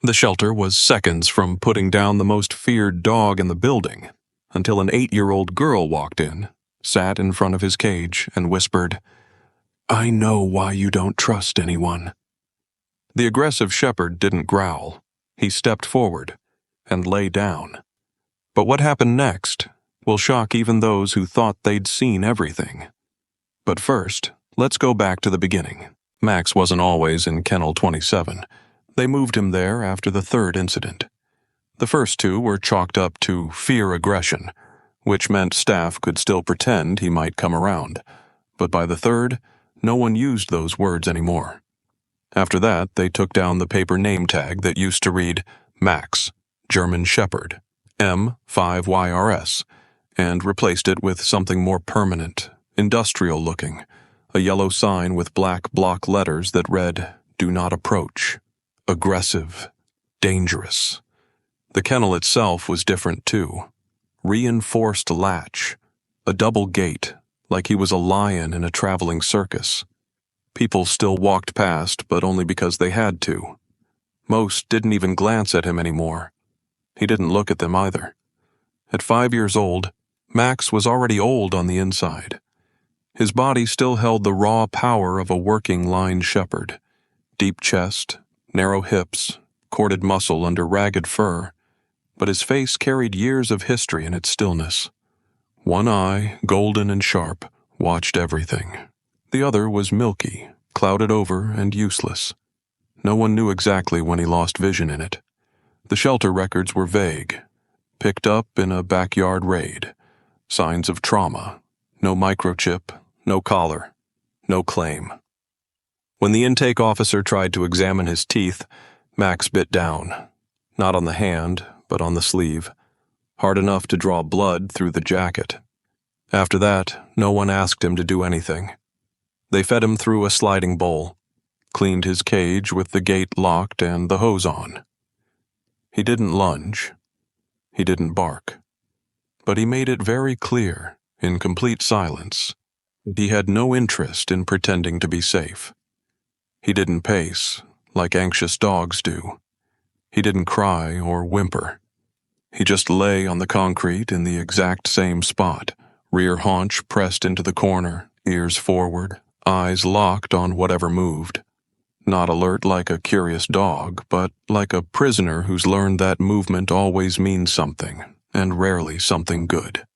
The shelter was seconds from putting down the most feared dog in the building, until an 8-year-old girl walked in, sat in front of his cage, and whispered, "I know why you don't trust anyone." The aggressive shepherd didn't growl. He stepped forward and lay down. But what happened next will shock even those who thought they'd seen everything. But first, let's go back to the beginning. Max wasn't always in Kennel 27. They moved him there after the third incident. The first two were chalked up to fear aggression, which meant staff could still pretend he might come around. But by the third, no one used those words anymore. After that, they took down the paper name tag that used to read Max, Germanshepherd, M5YRS, and replaced it with something more permanent, industrial-looking, a yellow sign with black block letters that read, "Do not approach. Aggressive. Dangerous." The kennel itself was different too. Reinforced latch. A double gate, like he was a lion in a traveling circus. People still walked past, but only because they had to. Most didn't even glance at him anymore. He didn't look at them either. At 5 years old, Max was already old on the inside. His body still held the raw power of a working line shepherd. Deep chest, narrow hips, corded muscle under ragged fur. But his face carried years of history in its stillness. One eye, golden and sharp, watched everything. The other was milky, clouded over, and useless. No one knew exactly when he lost vision in it. The shelter records were vague. Picked up in a backyard raid. Signs of trauma. No microchip, no collar, no claim. When the intake officer tried to examine his teeth, Max bit down. Not on the hand, but on the sleeve. Hard enough to draw blood through the jacket. After that, no one asked him to do anything. They fed him through a sliding bowl, cleaned his cage with the gate locked and the hose on. He didn't lunge. He didn't bark. But he made it very clear, in complete silence, that he had no interest in pretending to be safe. He didn't pace, like anxious dogs do. He didn't cry or whimper. He just lay on the concrete in the exact same spot, rear haunch pressed into the corner, ears forward, eyes locked on whatever moved. Not alert like a curious dog, but like a prisoner who's learned that movement always means something, and rarely something good.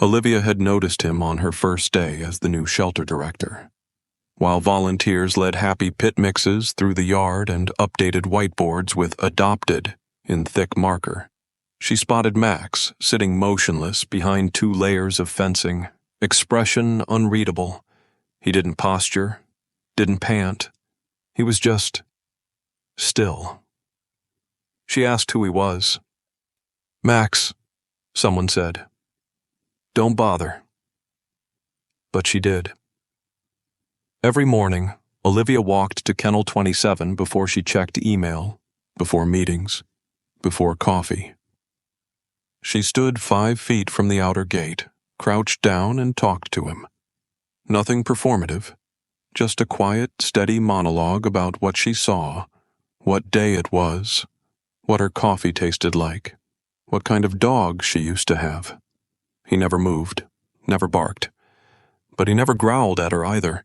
Olivia had noticed him on her first day as the new shelter director. While volunteers led happy pit mixes through the yard and updated whiteboards with "adopted" in thick marker, she spotted Max sitting motionless behind 2 layers of fencing, expression unreadable. He didn't posture, didn't pant. He was just still. She asked who he was. "Max," someone said. "Don't bother." But she did. Every morning, Olivia walked to Kennel 27 before she checked email, before meetings, before coffee. She stood 5 feet from the outer gate, crouched down and talked to him. Nothing performative, just a quiet, steady monologue about what she saw, what day it was, what her coffee tasted like, what kind of dog she used to have. He never moved, never barked, but he never growled at her either,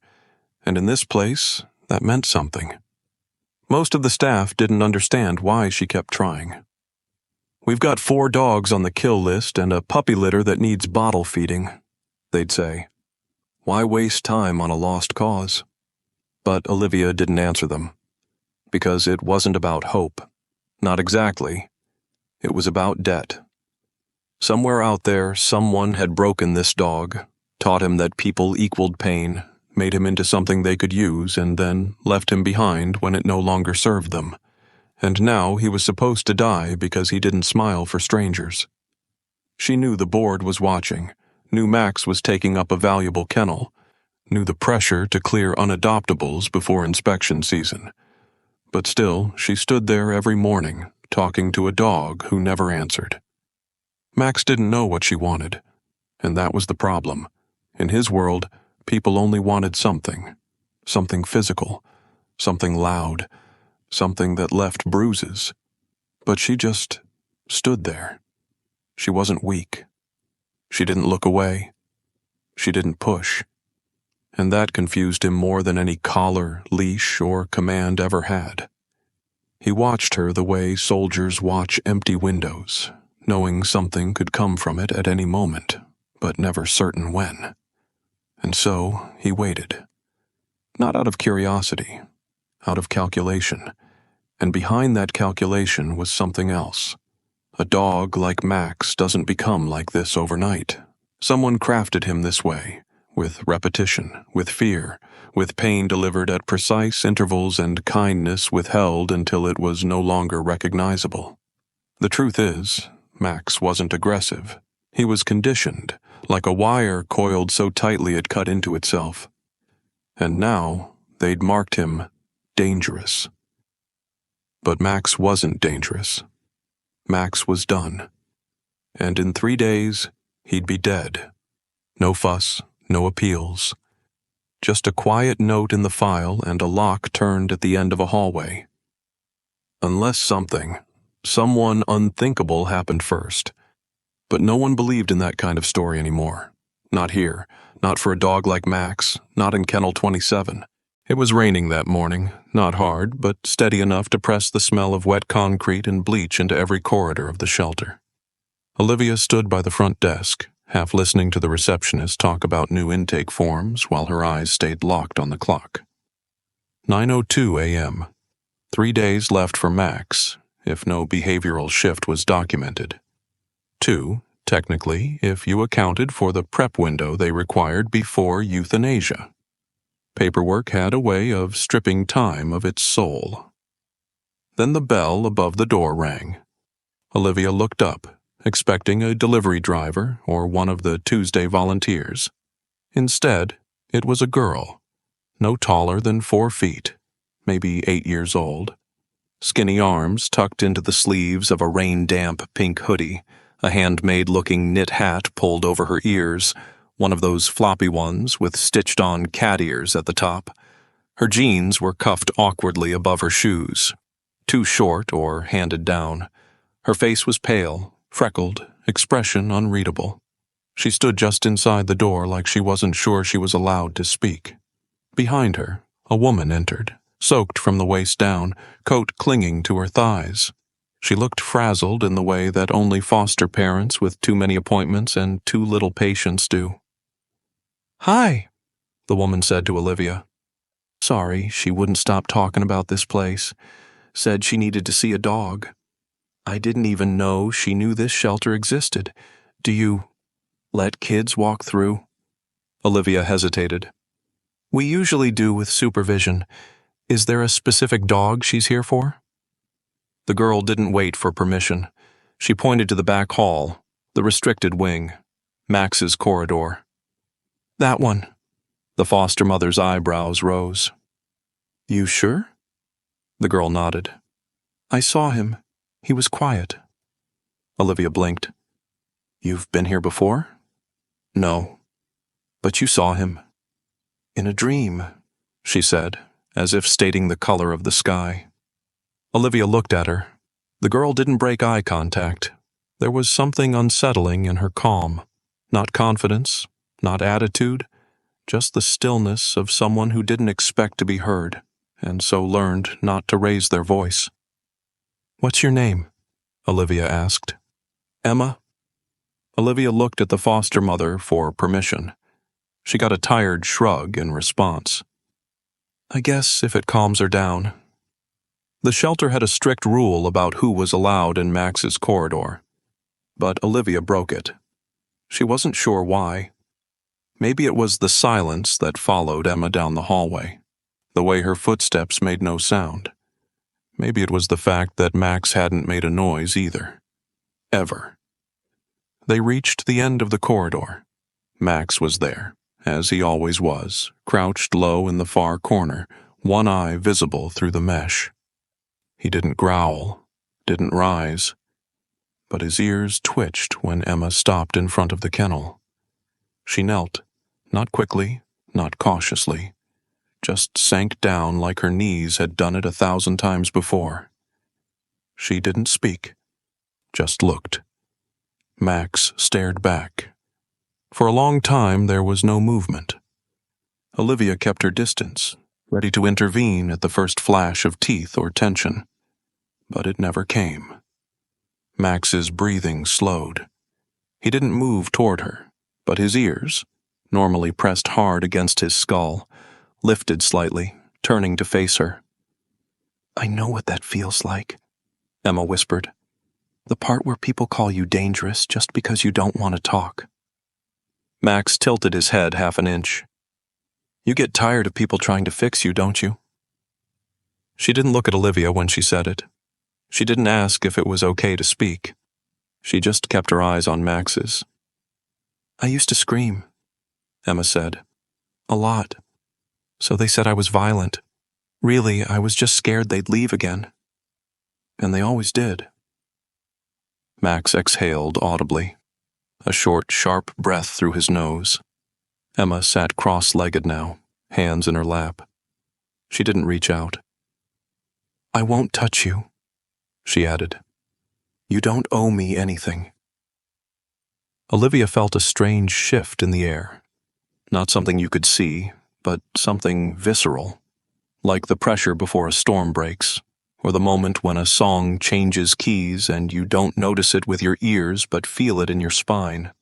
and in this place, that meant something. Most of the staff didn't understand why she kept trying. "We've got 4 dogs on the kill list and a puppy litter that needs bottle feeding," they'd say. Why waste time on a lost cause? But Olivia didn't answer them, because it wasn't about hope. Not exactly. It was about debt. Somewhere out there, someone had broken this dog, taught him that people equaled pain, made him into something they could use, and then left him behind when it no longer served them. And now he was supposed to die because he didn't smile for strangers. She knew the board was watching, knew Max was taking up a valuable kennel, knew the pressure to clear unadoptables before inspection season. But still, she stood there every morning, talking to a dog who never answered. Max didn't know what she wanted, and that was the problem. In his world, people only wanted something physical, something loud, something that left bruises. But she just stood there. She wasn't weak. She didn't look away. She didn't push. And that confused him more than any collar, leash, or command ever had. He watched her the way soldiers watch empty windows, knowing something could come from it at any moment, but never certain when. And so he waited. Not out of curiosity, out of calculation. And behind that calculation was something else. A dog like Max doesn't become like this overnight. Someone crafted him this way, with repetition, with fear, with pain delivered at precise intervals and kindness withheld until it was no longer recognizable. The truth is, Max wasn't aggressive. He was conditioned, like a wire coiled so tightly it cut into itself. And now they'd marked him dangerous. But Max wasn't dangerous. Max was done. And in 3 days, he'd be dead. No fuss, no appeals. Just a quiet note in the file and a lock turned at the end of a hallway. Unless someone unthinkable happened first. But no one believed in that kind of story anymore. Not here, not for a dog like Max, not in Kennel 27. It was raining that morning, not hard, but steady enough to press the smell of wet concrete and bleach into every corridor of the shelter. Olivia stood by the front desk, half listening to the receptionist talk about new intake forms while her eyes stayed locked on the clock. 9:02 a.m. 3 days left for Max, if no behavioral shift was documented. 2, technically, if you accounted for the prep window they required before euthanasia. Paperwork had a way of stripping time of its soul. Then the bell above the door rang. Olivia looked up, expecting a delivery driver or one of the Tuesday volunteers. Instead, it was a girl, no taller than 4 feet, maybe 8 years old. Skinny arms tucked into the sleeves of a rain-damp pink hoodie, a handmade-looking knit hat pulled over her ears, one of those floppy ones with stitched-on cat ears at the top. Her jeans were cuffed awkwardly above her shoes, too short or handed down. Her face was pale, freckled, expression unreadable. She stood just inside the door like she wasn't sure she was allowed to speak. Behind her, a woman entered, soaked from the waist down, coat clinging to her thighs. She looked frazzled in the way that only foster parents with too many appointments and too little patience do. "Hi," the woman said to Olivia. Sorry, she wouldn't stop talking about this place. Said she needed to see a dog. I didn't even know she knew this shelter existed. Do you let kids walk through? Olivia hesitated. We usually do with supervision. Is there a specific dog she's here for? The girl didn't wait for permission. She pointed to the back hall, the restricted wing, Max's corridor. That one. The foster mother's eyebrows rose. You sure? The girl nodded. I saw him. He was quiet. Olivia blinked. You've been here before? No. But you saw him. In a dream, she said, as if stating the color of the sky. Olivia looked at her. The girl didn't break eye contact. There was something unsettling in her calm. Not confidence, not attitude, just the stillness of someone who didn't expect to be heard, and so learned not to raise their voice. What's your name? Olivia asked. Emma? Olivia looked at the foster mother for permission. She got a tired shrug in response. I guess if it calms her down. The shelter had a strict rule about who was allowed in Max's corridor, but Olivia broke it. She wasn't sure why. Maybe it was the silence that followed Emma down the hallway, the way her footsteps made no sound. Maybe it was the fact that Max hadn't made a noise either. Ever. They reached the end of the corridor. Max was there, as he always was, crouched low in the far corner, one eye visible through the mesh. He didn't growl, didn't rise, but his ears twitched when Emma stopped in front of the kennel. She knelt, not quickly, not cautiously, just sank down like her knees had done it 1,000 times before. She didn't speak, just looked. Max stared back. For a long time, there was no movement. Olivia kept her distance, ready to intervene at the first flash of teeth or tension. But it never came. Max's breathing slowed. He didn't move toward her, but his ears, normally pressed hard against his skull, lifted slightly, turning to face her. "I know what that feels like," Emma whispered. "The part where people call you dangerous just because you don't want to talk." Max tilted his head half an inch. "You get tired of people trying to fix you, don't you?" She didn't look at Olivia when she said it. She didn't ask if it was okay to speak. She just kept her eyes on Max's. "I used to scream," Emma said. "A lot. So they said I was violent. Really, I was just scared they'd leave again. And they always did." Max exhaled audibly, a short, sharp breath through his nose. Emma sat cross-legged now, hands in her lap. She didn't reach out. "I won't touch you," she added. "You don't owe me anything." Olivia felt a strange shift in the air. Not something you could see, but something visceral, like the pressure before a storm breaks, or the moment when a song changes keys and you don't notice it with your ears but feel it in your spine.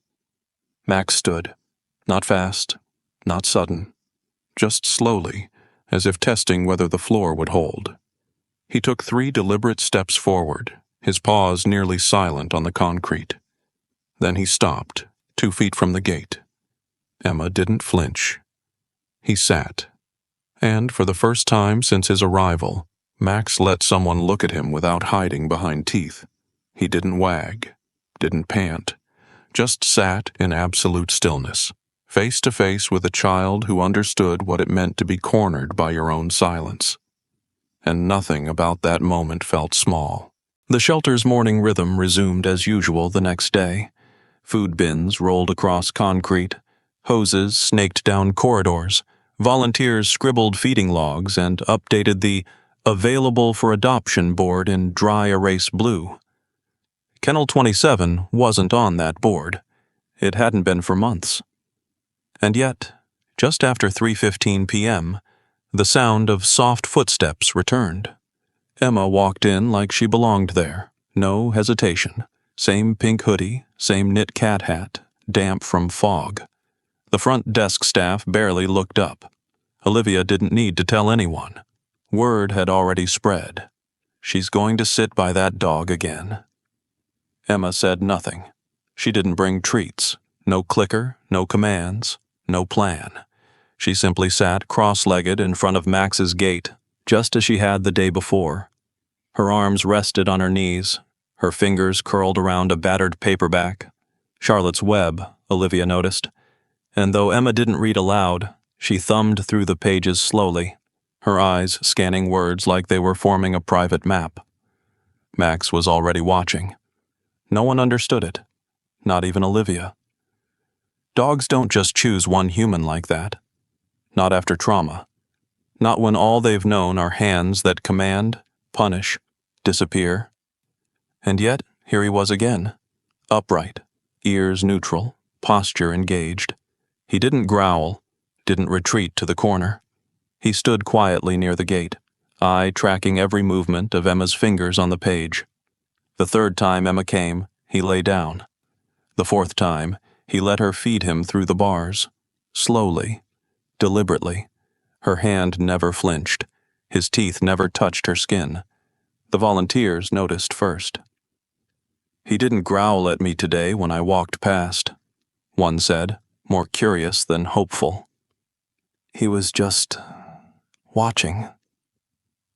Max stood, not fast, not sudden, just slowly, as if testing whether the floor would hold. He took 3 deliberate steps forward, his paws nearly silent on the concrete. Then he stopped, 2 feet from the gate. Emma didn't flinch. He sat, and for the first time since his arrival, Max let someone look at him without hiding behind teeth. He didn't wag, didn't pant, just sat in absolute stillness, face to face with a child who understood what it meant to be cornered by your own silence. And nothing about that moment felt small. The shelter's morning rhythm resumed as usual the next day. Food bins rolled across concrete, hoses snaked down corridors, volunteers scribbled feeding logs and updated the "Available for Adoption" board in dry erase blue. Kennel 27 wasn't on that board. It hadn't been for months. And yet, just after 3:15 p.m., the sound of soft footsteps returned. Emma walked in like she belonged there, no hesitation. Same pink hoodie, same knit cat hat, damp from fog. The front desk staff barely looked up. Olivia didn't need to tell anyone. Word had already spread. She's going to sit by that dog again. Emma said nothing. She didn't bring treats. No clicker, no commands, no plan. She simply sat cross-legged in front of Max's gate, just as she had the day before. Her arms rested on her knees, her fingers curled around a battered paperback. Charlotte's Web, Olivia noticed. And though Emma didn't read aloud, she thumbed through the pages slowly, her eyes scanning words like they were forming a private map. Max was already watching. No one understood it, not even Olivia. Dogs don't just choose one human like that. Not after trauma. Not when all they've known are hands that command, punish, disappear. And yet, here he was again, upright, ears neutral, posture engaged. He didn't growl, didn't retreat to the corner. He stood quietly near the gate, eye tracking every movement of Emma's fingers on the page. The 3rd time Emma came, he lay down. The 4th time, he let her feed him through the bars, slowly, deliberately. Her hand never flinched. His teeth never touched her skin. The volunteers noticed first. "He didn't growl at me today when I walked past," one said, more curious than hopeful. "He was just watching."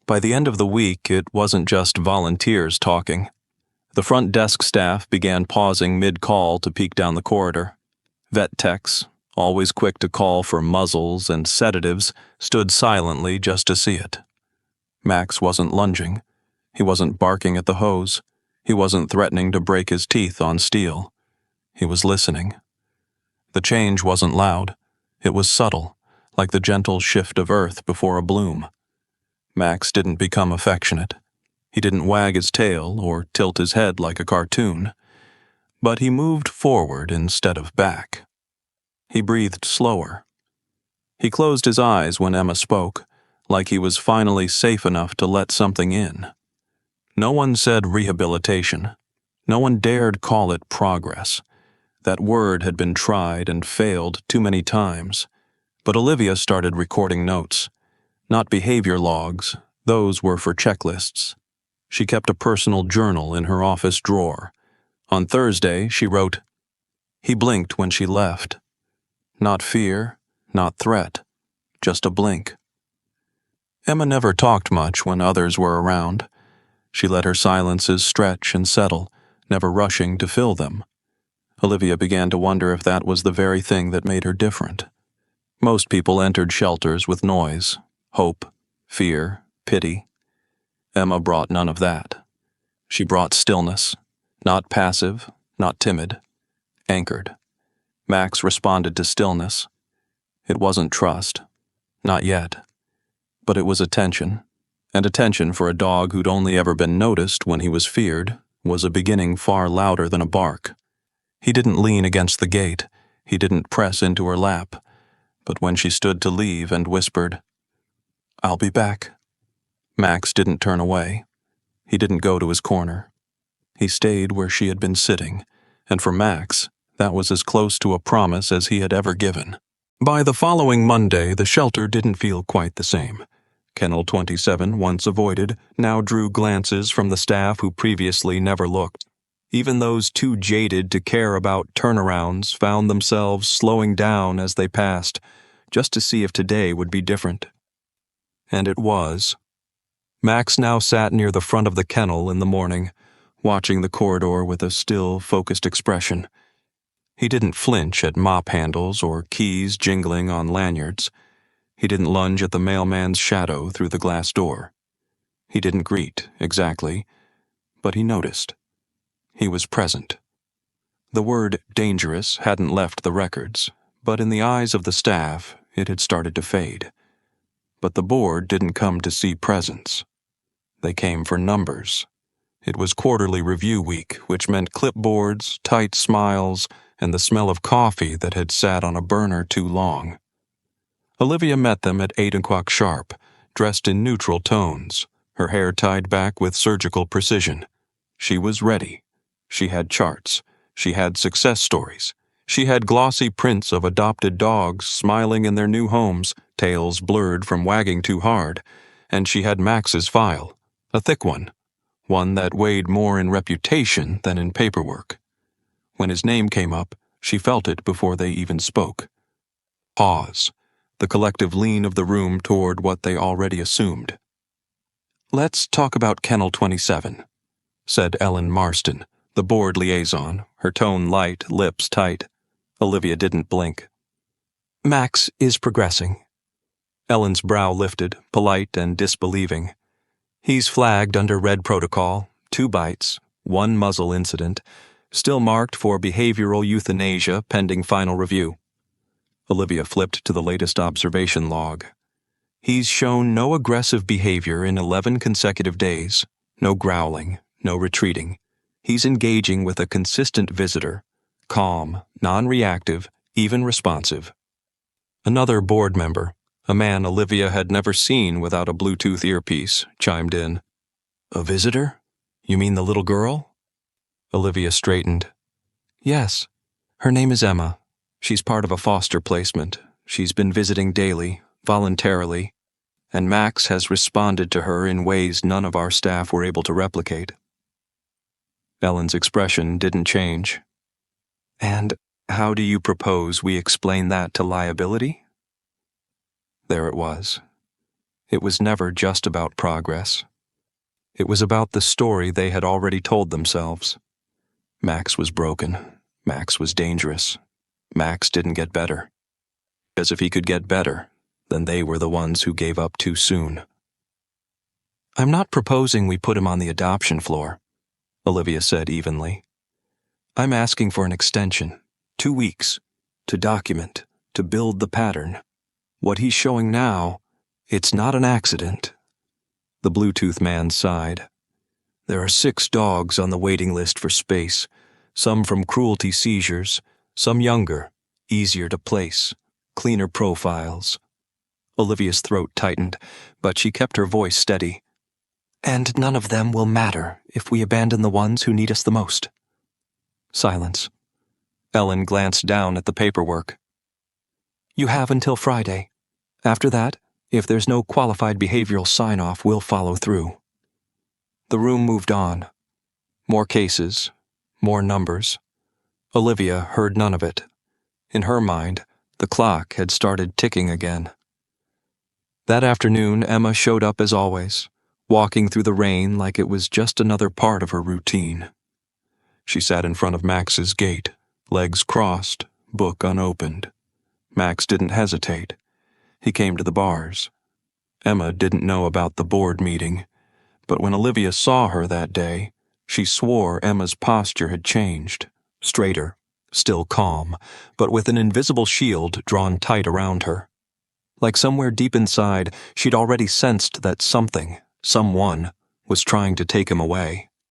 By the end of the week, it wasn't just volunteers talking. The front desk staff began pausing mid-call to peek down the corridor. Vet techs, always quick to call for muzzles and sedatives, stood silently just to see it. Max wasn't lunging. He wasn't barking at the hose. He wasn't threatening to break his teeth on steel. He was listening. The change wasn't loud. It was subtle, like the gentle shift of earth before a bloom. Max didn't become affectionate. He didn't wag his tail or tilt his head like a cartoon, but he moved forward instead of back. He breathed slower. He closed his eyes when Emma spoke, like he was finally safe enough to let something in. No one said rehabilitation. No one dared call it progress. That word had been tried and failed too many times. But Olivia started recording notes. Not behavior logs, those were for checklists. She kept a personal journal in her office drawer. On Thursday, she wrote, "He blinked when she left. Not fear, not threat, just a blink." Emma never talked much when others were around. She let her silences stretch and settle, never rushing to fill them. Olivia began to wonder if that was the very thing that made her different. Most people entered shelters with noise, hope, fear, pity. Emma brought none of that. She brought stillness, not passive, not timid, anchored. Max responded to stillness. It wasn't trust, not yet, but it was attention, and attention for a dog who'd only ever been noticed when he was feared was a beginning far louder than a bark. He didn't lean against the gate, he didn't press into her lap, but when she stood to leave and whispered, "I'll be back," Max didn't turn away. He didn't go to his corner. He stayed where she had been sitting, and for Max, that was as close to a promise as he had ever given. By the following Monday, the shelter didn't feel quite the same. Kennel 27, once avoided, now drew glances from the staff who previously never looked. Even those too jaded to care about turnarounds found themselves slowing down as they passed, just to see if today would be different. And it was. Max now sat near the front of the kennel in the morning, watching the corridor with a still, focused expression. He didn't flinch at mop handles or keys jingling on lanyards. He didn't lunge at the mailman's shadow through the glass door. He didn't greet, exactly, but he noticed. He was present. The word dangerous hadn't left the records, but in the eyes of the staff, it had started to fade. But the board didn't come to see presence. They came for numbers. It was quarterly review week, which meant clipboards, tight smiles, and the smell of coffee that had sat on a burner too long. Olivia met them at 8 o'clock sharp, dressed in neutral tones, her hair tied back with surgical precision. She was ready. She had charts. She had success stories. She had glossy prints of adopted dogs smiling in their new homes, tails blurred from wagging too hard. And she had Max's file, a thick one that weighed more in reputation than in paperwork. When his name came up, she felt it before they even spoke. Pause, the collective lean of the room toward what they already assumed. "Let's talk about Kennel 27, said Ellen Marston, the board liaison, her tone light, lips tight. Olivia didn't blink. "Max is progressing." Ellen's brow lifted, polite and disbelieving. "He's flagged under red protocol, 2 bites, 1 muzzle incident, still marked for behavioral euthanasia pending final review." Olivia flipped to the latest observation log. "He's shown no aggressive behavior in 11 consecutive days, no growling, no retreating. He's engaging with a consistent visitor, calm, non-reactive, even responsive." Another board member, a man Olivia had never seen without a Bluetooth earpiece, chimed in. "A visitor? You mean the little girl?" Olivia straightened. "Yes. Her name is Emma. She's part of a foster placement. She's been visiting daily, voluntarily, and Max has responded to her in ways none of our staff were able to replicate." Ellen's expression didn't change. "And how do you propose we explain that to liability?" There it was. It was never just about progress. It was about the story they had already told themselves. Max was broken. Max was dangerous. Max didn't get better. Because if he could get better, then they were the ones who gave up too soon. "I'm not proposing we put him on the adoption floor," Olivia said evenly. "I'm asking for an extension, 2 weeks, to document, to build the pattern. What he's showing now, it's not an accident." The Bluetooth man sighed. There are 6 dogs on the waiting list for space, some from cruelty seizures, some younger, easier to place, cleaner profiles. Olivia's throat tightened, but she kept her voice steady. And none of them will matter if we abandon the ones who need us the most. Silence. Ellen glanced down at the paperwork. You have until Friday. After that, if there's no qualified behavioral sign-off, we'll follow through. The room moved on. More cases, more numbers. Olivia heard none of it. In her mind, the clock had started ticking again. That afternoon, Emma showed up as always, walking through the rain like it was just another part of her routine. She sat in front of Max's gate, legs crossed, book unopened. Max didn't hesitate. He came to the bars. Emma didn't know about the board meeting, but when Olivia saw her that day, she swore Emma's posture had changed, straighter, still calm, but with an invisible shield drawn tight around her. Like somewhere deep inside, she'd already sensed that something, someone, was trying to take him away.